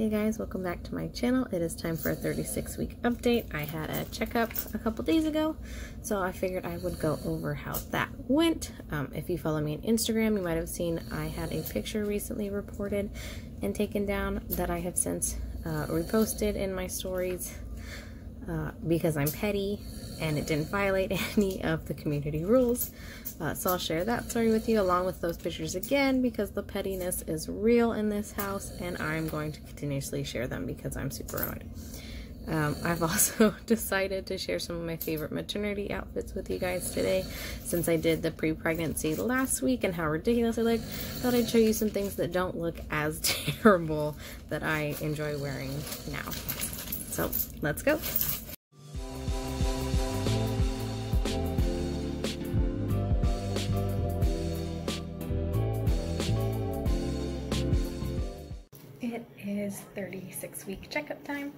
Hey guys, welcome back to my channel. It is time for a 36-week update. I had a checkup a couple days ago, so I figured I would go over how that went. If you follow me on Instagram, you might have seen I had a picture recently reported and taken down that I have since reposted in my stories because I'm petty and it didn't violate any of the community rules. So I'll share that story with you along with those pictures again because the pettiness is real in this house and I'm going to continuously share them because I'm super annoyed. I've also decided to share some of my favorite maternity outfits with you guys today. Since I did the pre-pregnancy last week and how ridiculous I looked, I thought I'd show you some things that don't look as terrible that I enjoy wearing now. So let's go. It is 36-week checkup time.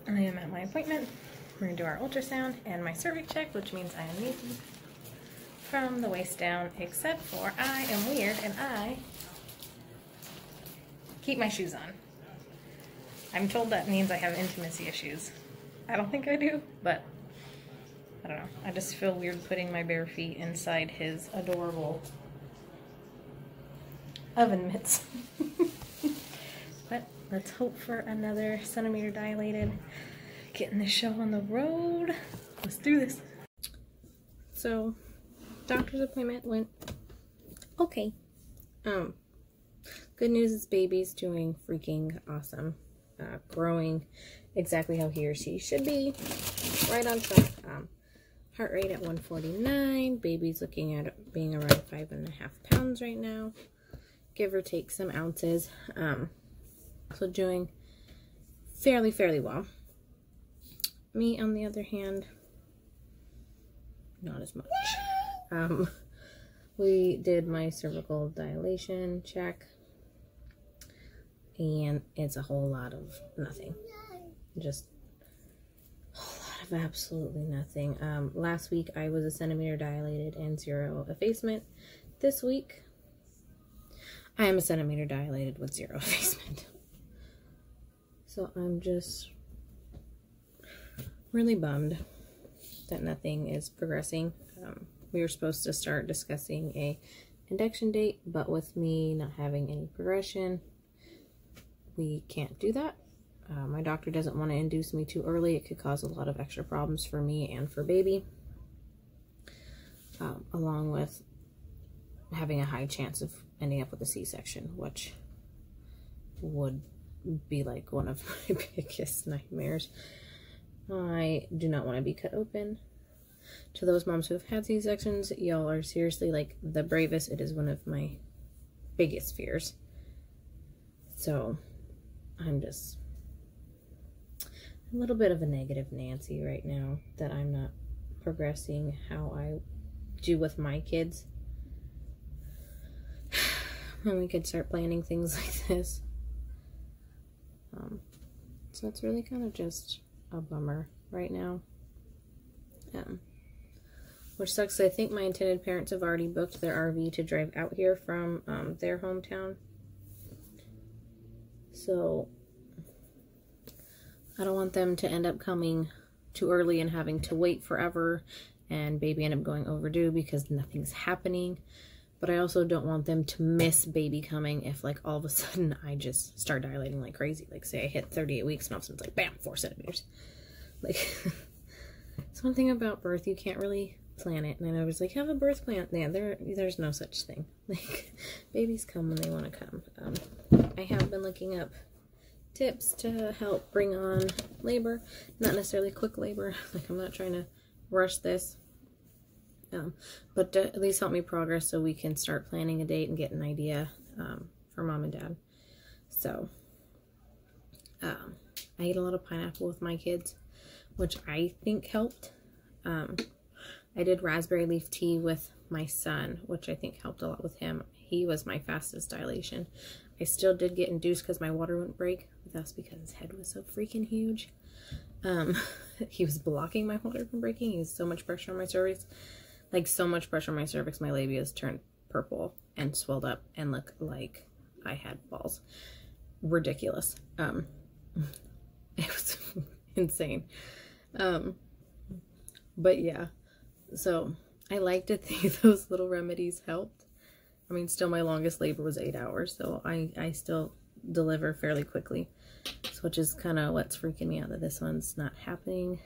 I am at my appointment. We're gonna do our ultrasound and my cervix check, which means I am naked from the waist down, except for I am weird and I keep my shoes on. I'm told that means I have intimacy issues. I don't think I do, but I don't know. I just feel weird putting my bare feet inside his adorable oven mitts. But let's hope for another centimeter dilated. Getting this show on the road. Let's do this. So, doctor's appointment went okay. Good news is baby's doing freaking awesome. Growing exactly how he or she should be. Right on track. Heart rate at 149. Baby's looking at being around 5.5 pounds right now. Give or take some ounces. So doing fairly well. Me, on the other hand, not as much. We did my cervical dilation check, and it's a whole lot of nothing. Just a whole lot of absolutely nothing. Last week I was a centimeter dilated and 0 effacement. This week I am a centimeter dilated with 0 effacement. So I'm just really bummed that nothing is progressing. We were supposed to start discussing a induction date, but with me not having any progression, we can't do that. My doctor doesn't want to induce me too early. It could cause a lot of extra problems for me and for baby, along with having a high chance of ending up with a C-section, which would be like one of my biggest nightmares. I do not want to be cut open. To those moms who have had C-sections, y'all are seriously like the bravest. It is one of my biggest fears. So I'm just a little bit of a negative Nancy right now that I'm not progressing how I do with my kids. And we could start planning things like this. So it's really kind of just a bummer right now. Which sucks. I think my intended parents have already booked their RV to drive out here from their hometown. So I don't want them to end up coming too early and having to wait forever and baby end up going overdue because nothing's happening. But I also don't want them to miss baby coming if, like, all of a sudden I just start dilating like crazy. Like, say I hit 38 weeks and all of a sudden it's like, bam, 4 centimeters. Like, it's one thing about birth, you can't really plan it. And I was like, have a birth plan. Yeah, there's no such thing. Like, babies come when they want to come. I have been looking up tips to help bring on labor. Not necessarily quick labor. Like, I'm not trying to rush this. But to at least help me progress so we can start planning a date and get an idea for mom and dad. So I ate a lot of pineapple with my kids, which I think helped. I did raspberry leaf tea with my son, which I think helped a lot with him. He was my fastest dilation. I still did get induced because my water wouldn't break, but that's because his head was so freaking huge. He was blocking my water from breaking. He has so much pressure on my cervix. Like, so much pressure on my cervix, my labia has turned purple and swelled up and looked like I had balls. ridiculous. It was insane. But yeah, so I like to think those little remedies helped. I mean, still my longest labor was 8 hours, so I still deliver fairly quickly, which is kind of what's freaking me out, that this one's not happening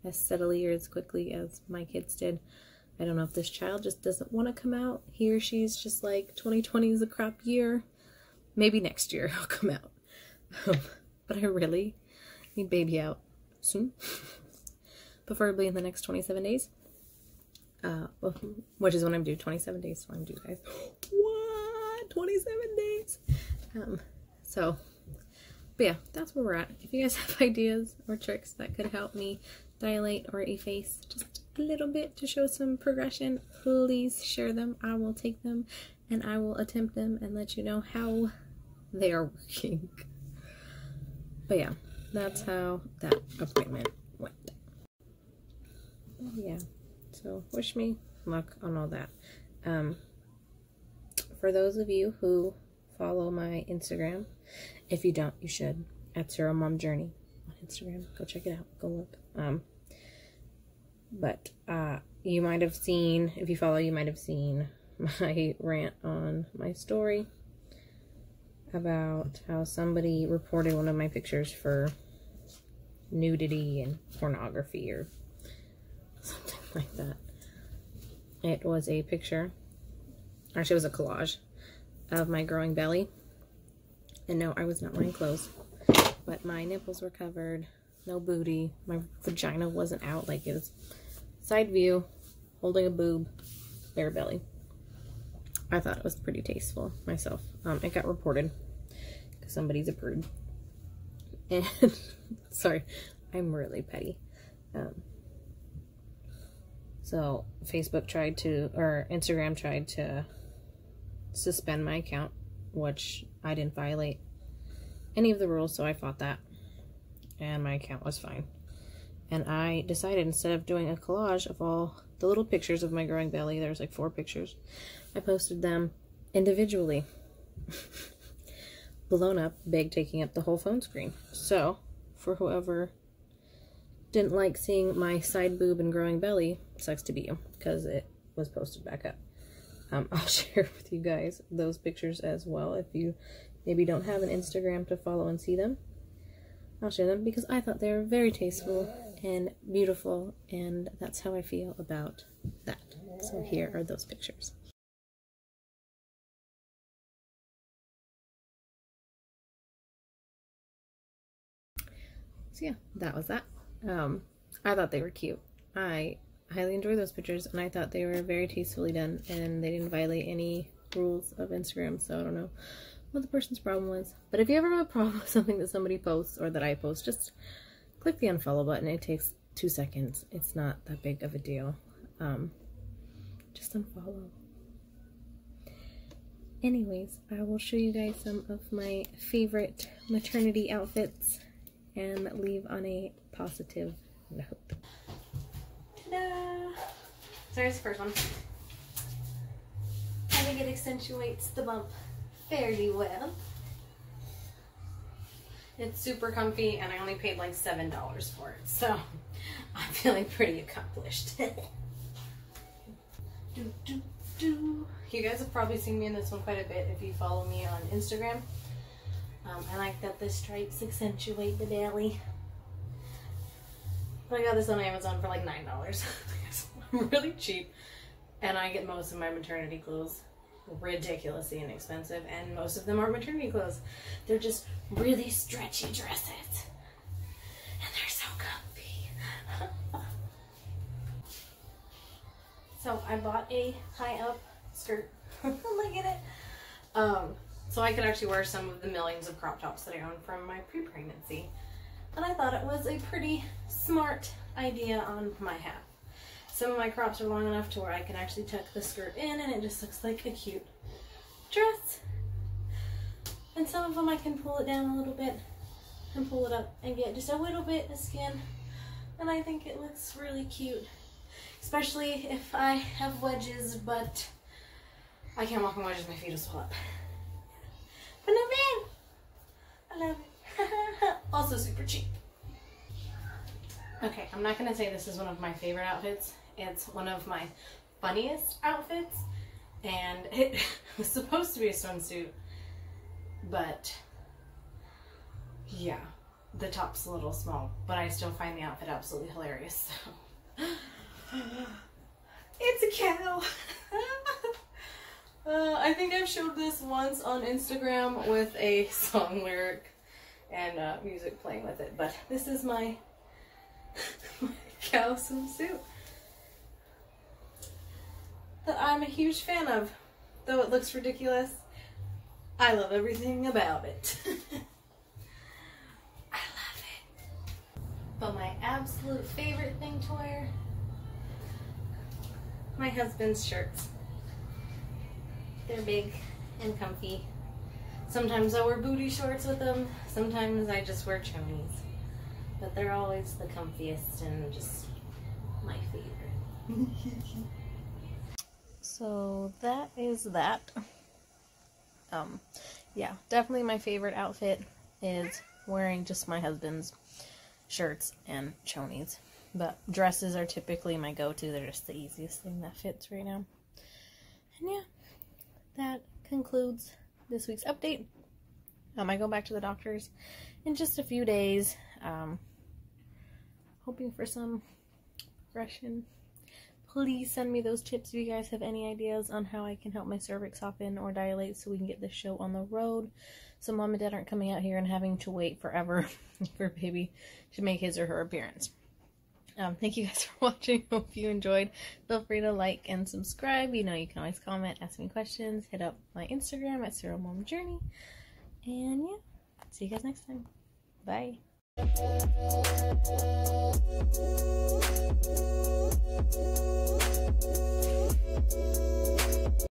as steadily or as quickly as my kids did. I don't know if this child just doesn't want to come out. He or she's just like, 2020 is a crap year. Maybe next year he'll come out. But I really need baby out soon. Preferably in the next 27 days. Which is when I'm due. 27 days so I'm due, guys. What? 27 days? So, but yeah, that's where we're at. If you guys have ideas or tricks that could help me dilate or efface just a little bit to show some progression, please share them. I will take them and I will attempt them and let you know how they are working. But yeah, that's how that appointment went. Yeah, so wish me luck on all that. For those of you who follow my Instagram, if you don't, you should, at surrobabe on Instagram. Go check it out. Go look. But you might have seen, if you follow, you might have seen my rant on my story about how somebody reported one of my pictures for nudity and pornography or something like that. It was a picture, actually it was a collage of my growing belly. And no, I was not wearing clothes, but my nipples were covered, no booty, my vagina wasn't out, like it was side view, holding a boob, bare belly. I thought it was pretty tasteful myself. It got reported because somebody's a prude. And sorry, I'm really petty. So Facebook tried to, or Instagram tried to suspend my account, which I didn't violate any of the rules, so I fought that. And my account was fine. And I decided, instead of doing a collage of all the little pictures of my growing belly, there's like 4 pictures, I posted them individually. Blown up, big, taking up the whole phone screen. So, for whoever didn't like seeing my side boob and growing belly, sucks to be you, because it was posted back up. I'll share with you guys those pictures as well. If you maybe don't have an Instagram to follow and see them, I'll share them because I thought they were very tasteful and beautiful, and that's how I feel about that. So here are those pictures. So yeah, that was that. I thought they were cute. I highly enjoyed those pictures, and I thought they were very tastefully done, and they didn't violate any rules of Instagram, so I don't know what the person's problem was. But if you ever have a problem with something that somebody posts or that I post, just click the unfollow button. It takes 2 seconds. It's not that big of a deal. Just unfollow. Anyways, I will show you guys some of my favorite maternity outfits and leave on a positive note. Ta-da! So here's the first one. I think it accentuates the bump fairly well. It's super comfy, and I only paid like $7 for it, so I'm feeling pretty accomplished. You guys have probably seen me in this one quite a bit if you follow me on Instagram. I like that the stripes accentuate the belly. But I got this on Amazon for like $9. I'm really cheap, and I get most of my maternity clothes ridiculously inexpensive, and most of them aren't maternity clothes. They're just really stretchy dresses, and they're so comfy. So I bought a high up skirt. Look at it. So I could actually wear some of the millions of crop tops that I own from my pre-pregnancy. And I thought it was a pretty smart idea on my half. Some of my crops are long enough to where I can actually tuck the skirt in, and it just looks like a cute dress. And some of them I can pull it down a little bit and pull it up and get just a little bit of skin. And I think it looks really cute. Especially if I have wedges, but I can't walk in wedges, my feet will swell up. But no man! cheap. Okay, I'm not gonna say this is one of my favorite outfits. It's one of my funniest outfits, and it was supposed to be a swimsuit, but yeah, the top's a little small, but I still find the outfit absolutely hilarious. So. It's a cow. I think I've showed this once on Instagram with a song lyric and music playing with it, but this is my, my cow swimsuit that I'm a huge fan of. Though it looks ridiculous, I love everything about it. I love it. But my absolute favorite thing to wear, my husband's shirts. They're big and comfy. Sometimes I wear booty shorts with them. Sometimes I just wear chonies. But they're always the comfiest and just my favorite. So that is that. Yeah, definitely my favorite outfit is wearing just my husband's shirts and chonies. But dresses are typically my go-to. They're just the easiest thing that fits right now. And yeah, that concludes this week's update. I go back to the doctor's in just a few days. Hoping for some progression. Please send me those tips if you guys have any ideas on how I can help my cervix soften or dilate so we can get this show on the road. So mom and dad aren't coming out here and having to wait forever for baby to make his or her appearance. Thank you guys for watching. Hope you enjoyed. Feel free to like and subscribe. You know you can always comment, ask me questions, hit up my Instagram at surrobabe. And yeah, see you guys next time. Bye.